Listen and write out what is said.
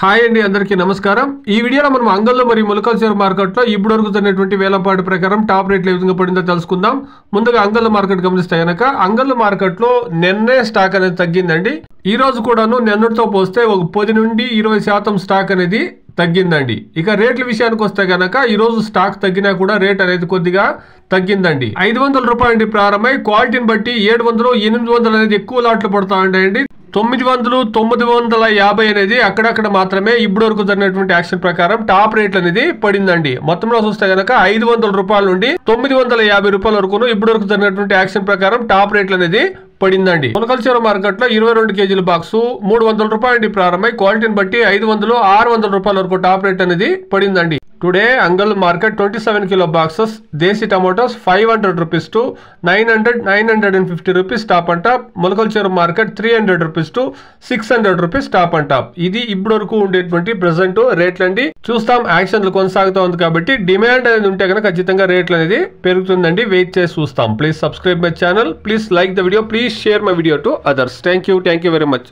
Hi అండి, అందరికీ నమస్కారం. ఈ వీడియోలో మనం అంగల్లో మరియు మొలకల షేర్ మార్కెట్లో ఇప్పుడు వరకు జరిగినటువంటి వేలంపాటు ప్రకారం టాప్ రేట్లు ఏ విధంగా పడిందో తెలుసుకుందాం. ముందుగా అంగల్లో మార్కెట్ గమనిస్తే కనుక అంగల్లో మార్కెట్లో నిన్నే స్టాక్ అనేది తగ్గిందండి. ఈ రోజు కూడాను నిన్నటితో పోస్తే ఒక 10 నుండి 20% స్టాక్ అనేది తగ్గిందండి. ఇక రేట్ల విషయానికి వస్తే కనుక ఈ రోజు స్టాక్ తగ్గినా కూడా రేట్ అనేది కొద్దిగా తగ్గిందండి. 500 రూపాయల నుండి ప్రారంభమై క్వాలిటీని బట్టి 700, 800 అనేది ఎక్కువ లాట్లు పడతా ఉంటాయండి. 900, 950 అనేది అక్కడక్కడ మాత్రమే ఇప్పుడు వరకు జరిగినటువంటి యాక్షన్ ప్రకారం టాప్ రేట్లు అనేది పడిందండి. మొత్తంలో చూస్తే కనుక 500 రూపాయల నుండి 950 రూపాయల వరకు ఇప్పుడు వరకు జరిగినటువంటి యాక్షన్ ప్రకారం టాప్ రేట్లు అనేది పడిందండి. మొలకల షేర్ మార్కెట్ లో 22 కేజీల బాక్స్ 300 రూపాయల నుండి ప్రారంభమై క్వాలిటీని బట్టి 500, 600 రూపాయల వరకు టాప్ రేట్ అనేది పడిందండి. Today Angal market 27 kilo boxes desi tomatoes 500 rupees to 900, 950 rupees top and top. Molakala షేర్ market 300 rupees to 600 rupees top and top. ఇది ఇప్పుడు వరకు ఉండేటువంటి ప్రెసెంట్ రేట్లు అండి. చూస్తాం, యాక్షన్లు కొనసాగుతూ ఉంది కాబట్టి డిమాండ్ అనేది ఉంటే కనుక ఖచ్చితంగా రేట్లు అనేది పెరుగుతుందండి. వెయిట్ చేసి చూస్తాం. Please subscribe my channel, please like the video, please share my video to others. Thank you very much.